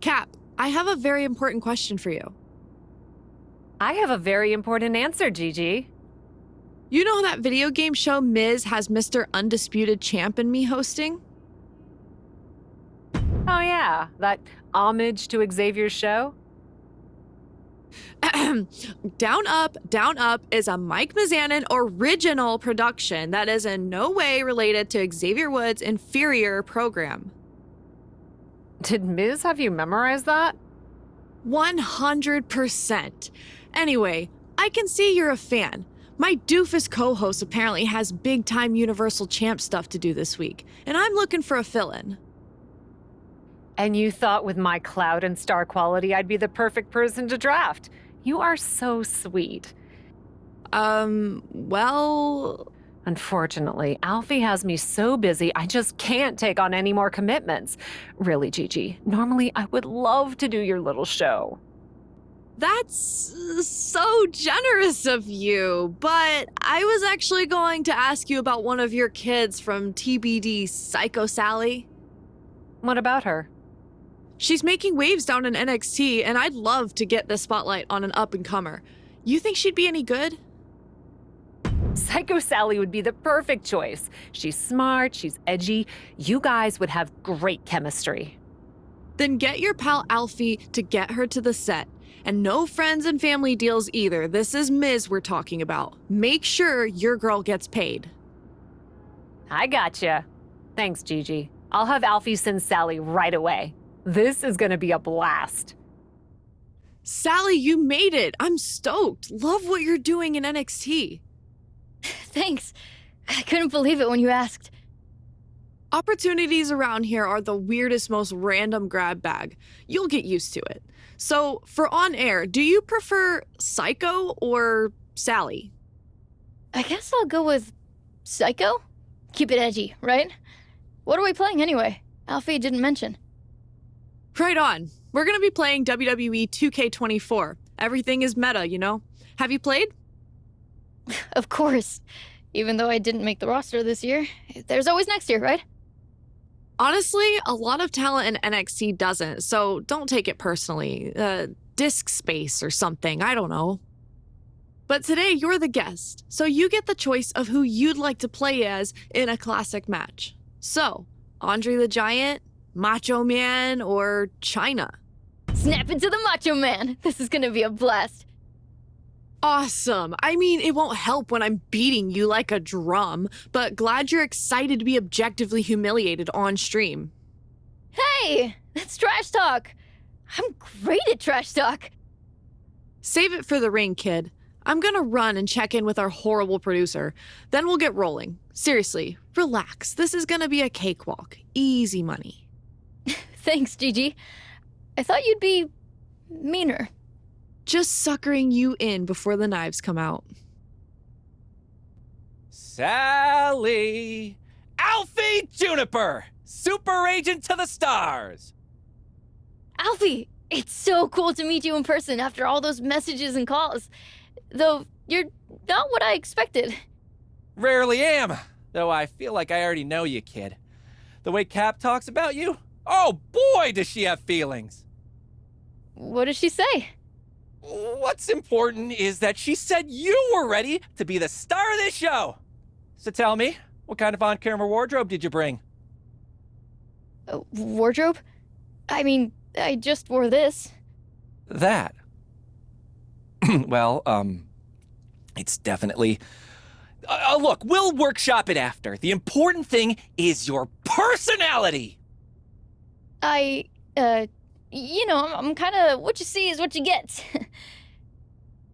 Cap, I have a very important question for you. I have a very important answer, Gigi. You know that video game show Miz has Mr. Undisputed Champ and me hosting? Oh yeah, that homage to Xavier's show? Down Up is a Mike Mizanin original production that is in no way related to Xavier Woods' inferior program. Did Miz have you memorize that? 100%. Anyway, I can see you're a fan. My doofus co-host apparently has big-time Universal Champ stuff to do this week, and I'm looking for a fill-in. And you thought with my clout and star quality I'd be the perfect person to draft. You are so sweet. Well... Unfortunately, Alfie has me so busy I just can't take on any more commitments. Really, Gigi, normally I would love to do your little show. That's so generous of you, but I was actually going to ask you about one of your kids from TBD, Psycho Sally. What about her? She's making waves down in NXT, and I'd love to get the spotlight on an up-and-comer. You think she'd be any good? Psycho Sally would be the perfect choice. She's smart, she's edgy. You guys would have great chemistry. Then get your pal Alfie to get her to the set. And no friends and family deals either. This is Miz we're talking about. Make sure your girl gets paid. I gotcha. Thanks, Gigi. I'll have Alfie send Sally right away. This is gonna be a blast. Sally, you made it. I'm stoked. Love what you're doing in NXT. Thanks. I couldn't believe it when you asked. Opportunities around here are the weirdest, most random grab bag. You'll get used to it. So, for on air, do you prefer Psycho or Sally? I guess I'll go with Psycho? Keep it edgy, right? What are we playing anyway? Alfie didn't mention. Right on. We're gonna be playing WWE 2K24. Everything is meta, you know? Have you played? Of course. Even though I didn't make the roster this year, there's always next year, right? Honestly, a lot of talent in NXT doesn't, so don't take it personally. Disk space or something, I don't know. But today you're the guest, so you get the choice of who you'd like to play as in a classic match. So, Andre the Giant, Macho Man, or Chyna? Snap into the Macho Man. This is gonna be a blast. Awesome. I mean, it won't help when I'm beating you like a drum, but glad you're excited to be objectively humiliated on stream. Hey, that's trash talk. I'm great at trash talk. Save it for the ring, kid. I'm gonna run and check in with our horrible producer. Then we'll get rolling. Seriously, relax. This is gonna be a cakewalk. Easy money. Thanks, Gigi. I thought you'd be meaner. Just suckering you in before the knives come out. Sally! Alfie Juniper! Super Agent to the stars! Alfie, it's so cool to meet you in person after all those messages and calls. Though you're not what I expected. Rarely am, though I feel like I already know you, kid. The way Cap talks about you, oh boy, does she have feelings! What does she say? What's important is that she said you were ready to be the star of this show. So tell me, what kind of on-camera wardrobe did you bring? Wardrobe? I mean, I just wore this. That? Well, it's definitely... look, we'll workshop it after. The important thing is your personality! I'm kind of what you see is what you get.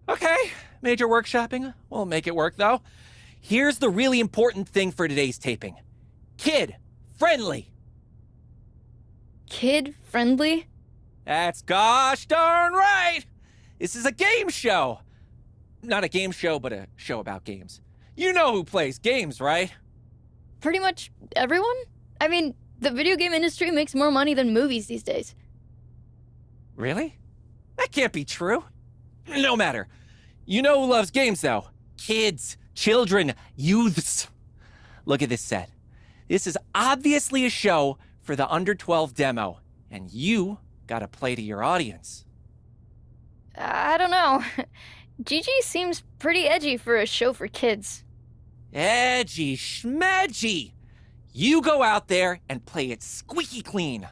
Okay, major workshopping. We'll make it work, though. Here's the really important thing for today's taping. Kid-friendly. Kid-friendly? That's gosh darn right! This is a game show. Not a game show, but a show about games. You know who plays games, right? Pretty much everyone? I mean, the video game industry makes more money than movies these days. Really? That can't be true. No matter. You know who loves games, though? Kids, children, youths. Look at this set. This is obviously a show for the under 12 demo, and you Gotta play to your audience. I don't know. Gigi seems pretty edgy for a show for kids. Edgy schmedgy! You go out there and play it squeaky clean.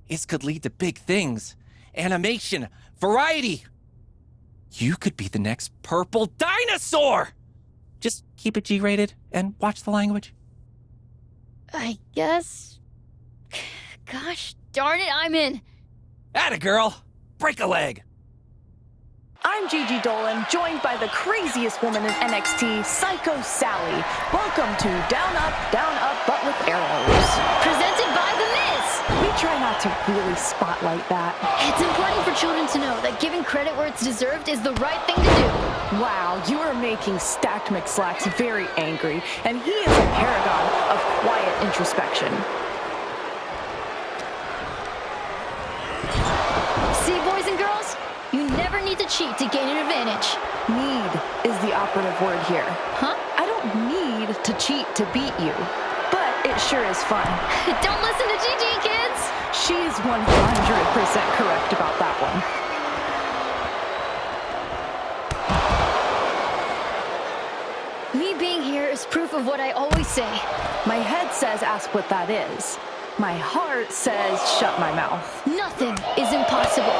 This could lead to big things. Animation, variety. You could be the next purple dinosaur! Just keep it G-rated and watch the language. I guess. Gosh darn it, I'm in. Atta girl! Break a leg! I'm Gigi Dolan, joined by the craziest woman in NXT, Psycho Sally. Welcome to Down, But with Arrows. Presented by The Miz. We try not to really spotlight that. It's important for children to know that giving credit where it's deserved is the right thing to do. Wow, you are making Stacked McSlacks very angry, and he is a paragon of quiet introspection. See, boys and girls? You never need to cheat to gain an advantage. Need is the operative word here. Huh? I don't need to cheat to beat you, but it sure is fun. Don't listen to Gigi, kids! She is 100% correct about that one. Me being here is proof of what I always say. My head says ask what that is. My heart says shut my mouth. Nothing is impossible.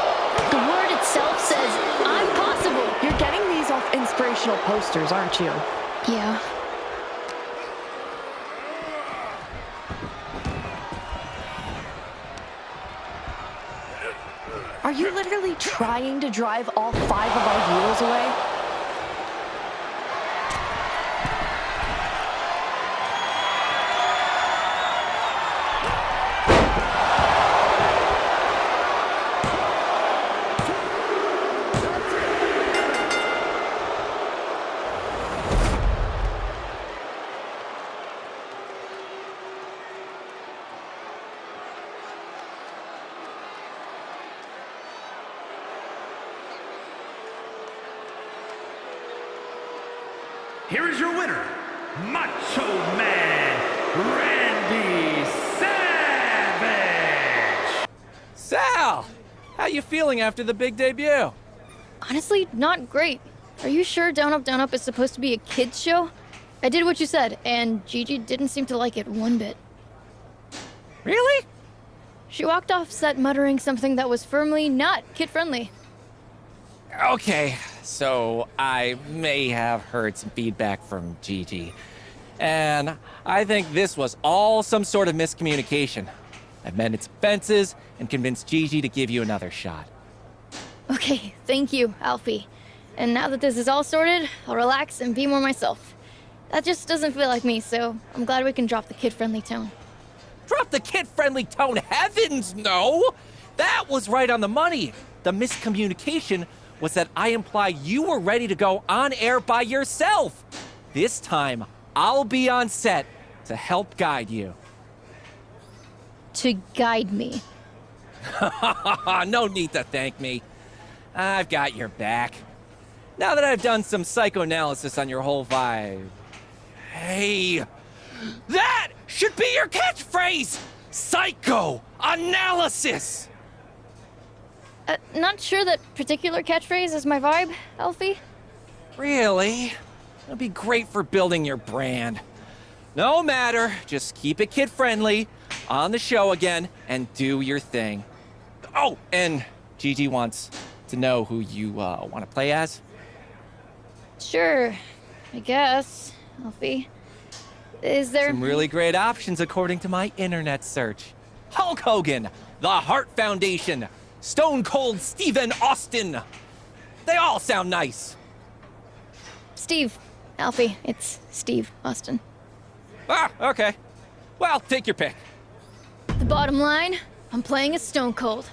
The word itself says, I'm possible. You're getting these off inspirational posters, aren't you? Yeah. Are you literally trying to drive all 5 of our viewers away? Here is your winner, Macho Man Randy Savage! Sal! How you feeling after the big debut? Honestly, not great. Are you sure Down Up is supposed to be a kid's show? I did what you said, and Gigi didn't seem to like it one bit. Really? She walked off set muttering something that was firmly not kid-friendly. Okay, so I may have heard some feedback from Gigi. And I think this was all some sort of miscommunication. I've mended some fences and convinced Gigi to give you another shot. Okay, thank you, Alfie. And now that this is all sorted, I'll relax and be more myself. That just doesn't feel like me, so I'm glad we can drop the kid-friendly tone. Drop the kid-friendly tone, heavens no! That was right on the money. The miscommunication was that I implied you were ready to go on air by yourself. This time, I'll be on set to help guide you. To guide me. No need to thank me. I've got your back. Now that I've done some psychoanalysis on your whole vibe. Hey, that should be your catchphrase! Psychoanalysis! Not sure that particular catchphrase is my vibe, Alfie. Really? It'll be great for building your brand. No matter, just keep it kid-friendly, on the show again, and do your thing. Oh, and Gigi wants to know who you want to play as. Sure, I guess, Alfie. Is there... Some really great options according to my internet search. Hulk Hogan, The Hart Foundation, Stone Cold Steven Austin. They all sound nice. Steve, Alfie, it's Steve Austin. Ah, okay. Well, take your pick. The bottom line, I'm playing as Stone Cold.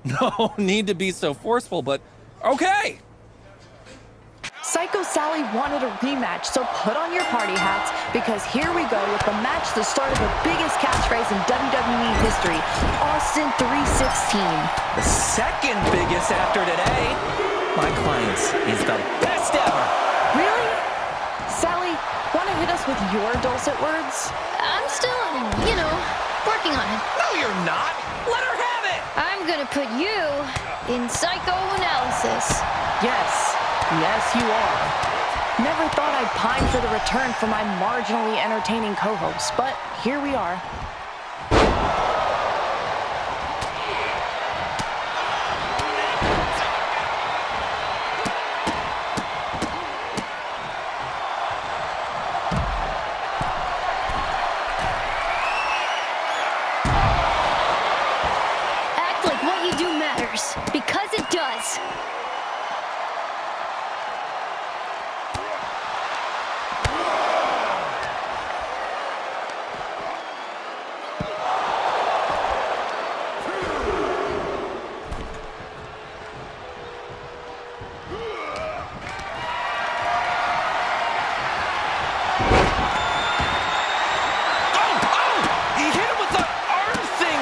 No need to be so forceful, but okay. Psycho Sally wanted a rematch, so put on your party hats, because here we go with the match that started the biggest catchphrase in WWE history, Austin 316. The second biggest after today. My client's is the best ever. Really? Sally, want to hit us with your dulcet words? I'm still, working on it. No, you're not. Let her have it. I I'm gonna put you in psychoanalysis. Yes, yes, you are. Never thought I'd pine for the return for my marginally entertaining co-host, but here we are. Act like what you do matters, because it does. He hit him with the arm thing!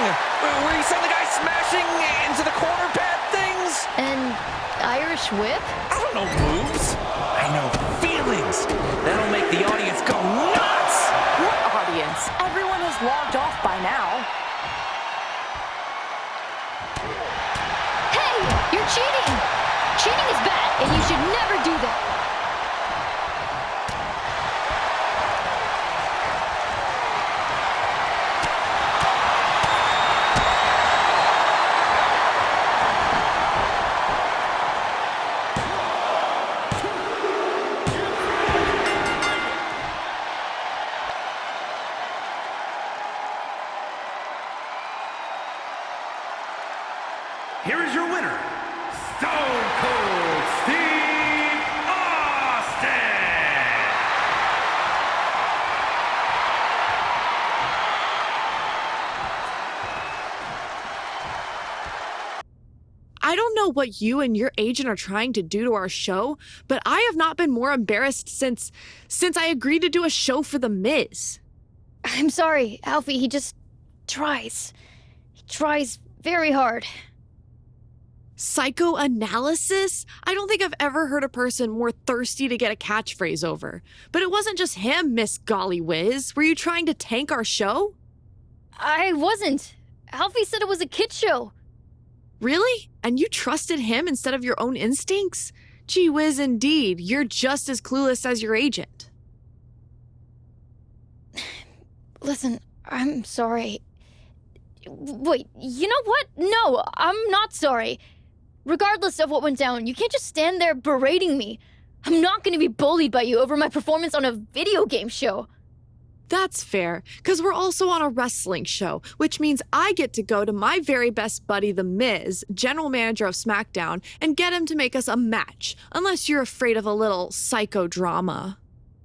Where he sent the guy smashing into the corner pad things! And Irish whip? I don't know moves. I know feelings. That'll make the audience go nuts! What audience? Everyone has logged off by now. Hey, you're cheating! Cheating is bad, and you should never do that. Here is your winner, Stone Cold Steve Austin! I don't know what you and your agent are trying to do to our show, but I have not been more embarrassed since I agreed to do a show for The Miz. I'm sorry, Alfie, he just tries. He tries very hard. Psychoanalysis? I don't think I've ever heard a person more thirsty to get a catchphrase over. But it wasn't just him, Miss Golly Whiz. Were you trying to tank our show? I wasn't. Alfie said it was a kid show. Really? And you trusted him instead of your own instincts? Gee whiz, indeed. You're just as clueless as your agent. Listen, I'm sorry. Wait, you know what? No, I'm not sorry. Regardless of what went down, you can't just stand there berating me. I'm not going to be bullied by you over my performance on a video game show. That's fair, because we're also on a wrestling show, which means I get to go to my very best buddy, The Miz, general manager of SmackDown, and get him to make us a match, unless you're afraid of a little psychodrama.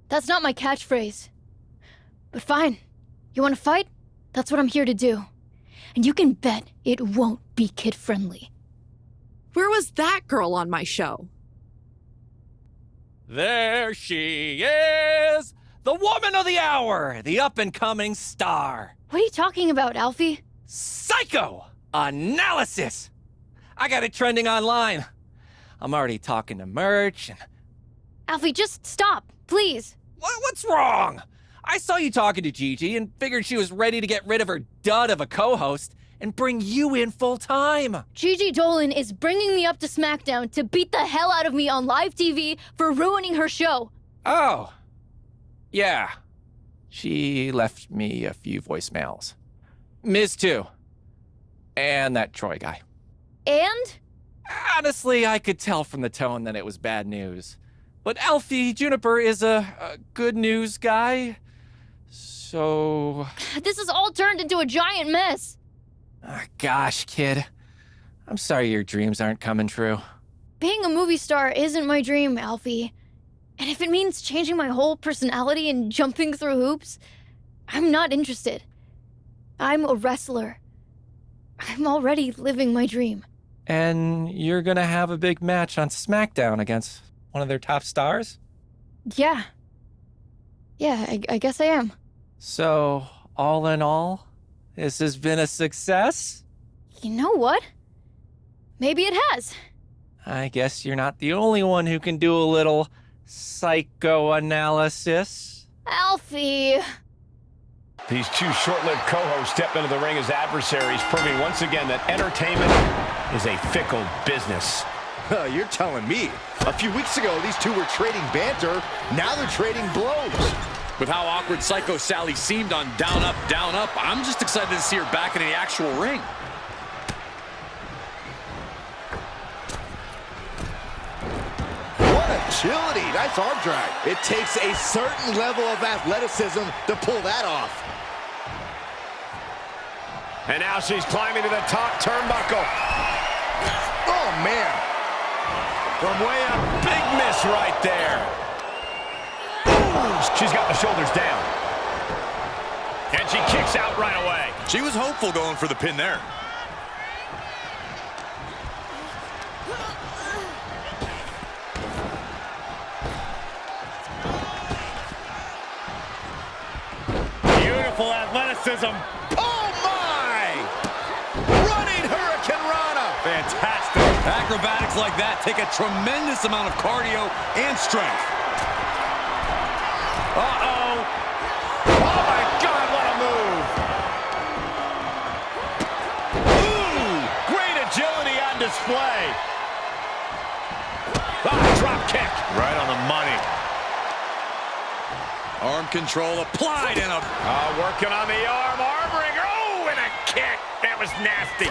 That's not my catchphrase. But fine. You want to fight? That's what I'm here to do. And you can bet it won't be kid-friendly. Where was that girl on my show? There she is! The woman of the hour! The up-and-coming star! What are you talking about, Alfie? Psychoanalysis! I got it trending online. I'm already talking to merch and... Alfie, just stop, please. What's wrong? I saw you talking to Gigi and figured she was ready to get rid of her dud of a co-host and bring you in full-time. Gigi Dolan is bringing me up to SmackDown to beat the hell out of me on live TV for ruining her show. Oh. Yeah. She left me a few voicemails. Miz too. And that Troy guy. And? Honestly, I could tell from the tone that it was bad news. But Alfie Juniper is a good news guy. So... This has all turned into a giant mess. Gosh, kid. I'm sorry your dreams aren't coming true. Being a movie star isn't my dream, Alfie. And if it means changing my whole personality and jumping through hoops, I'm not interested. I'm a wrestler. I'm already living my dream. And you're gonna have a big match on SmackDown against one of their top stars? Yeah. Yeah, I guess I am. So, all in all, this has been a success? You know what? Maybe it has. I guess you're not the only one who can do a little psychoanalysis. Alfie. These two short-lived co-hosts step into the ring as adversaries, proving once again that entertainment is a fickle business. You're telling me. A few weeks ago, these two were trading banter. Now they're trading blows. With how awkward Psycho Sally seemed on Down Up, I'm just excited to see her back in the actual ring. What agility. Nice arm drag. It takes a certain level of athleticism to pull that off. And now she's climbing to the top turnbuckle. Oh, man. From way up, big miss right there. Ooh, she's got the shoulders down. And she kicks out right away. She was hopeful going for the pin there. Beautiful athleticism. Oh, my! Running Hurricane Rana. Fantastic. Acrobatics like that take a tremendous amount of cardio and strength. Uh-oh. Oh, my God, what a move. Ooh, great agility on display. Drop kick. Right on the money. Arm control applied and a... Working on the arm wringer. Oh, and a kick. That was nasty.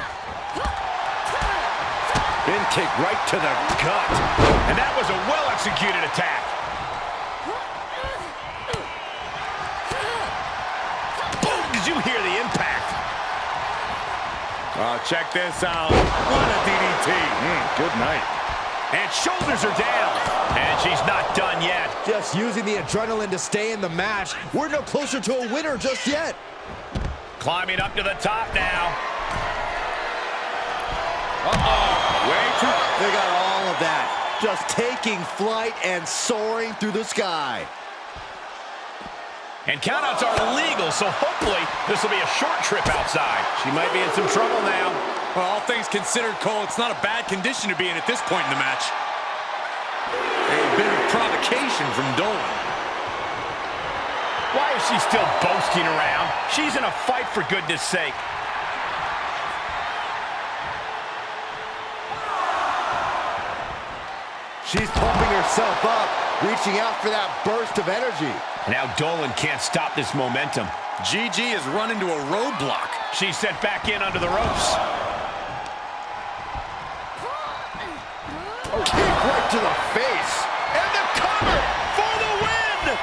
Bin kick right to the gut. And that was a well-executed attack. Boom! Did you hear the impact? Oh, check this out. What a DDT. Good night. And shoulders are down. And she's not done yet. Just using the adrenaline to stay in the match. We're no closer to a winner just yet. Climbing up to the top now. They got all of that. Just taking flight and soaring through the sky. And countouts are illegal, so hopefully this will be a short trip outside. She might be in some trouble now. Well, all things considered, Cole, it's not a bad condition to be in at this point in the match. A bit of provocation from Dolan. Why is she still boasting around? She's in a fight, for goodness sake. She's pumping herself up, reaching out for that burst of energy. Now Dolan can't stop this momentum. Gigi has run into a roadblock. She's sent back in under the ropes. Kick right to the face. And the cover for the win!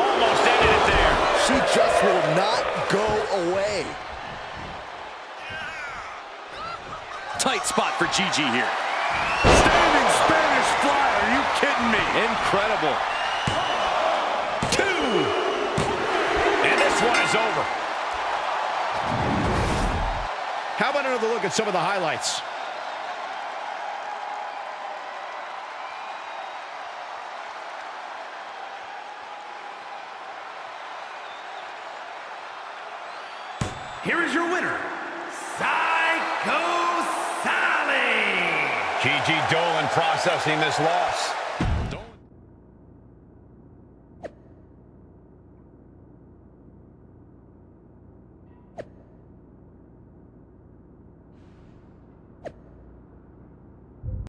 Almost ended it there. She just will not go away. Tight spot for Gigi here. Standing Spanish fly, are you kidding me? Incredible. 2. And this one is over. How about another look at some of the highlights? Here is your winner, Psycho Sally. Gigi Dolan processing this loss.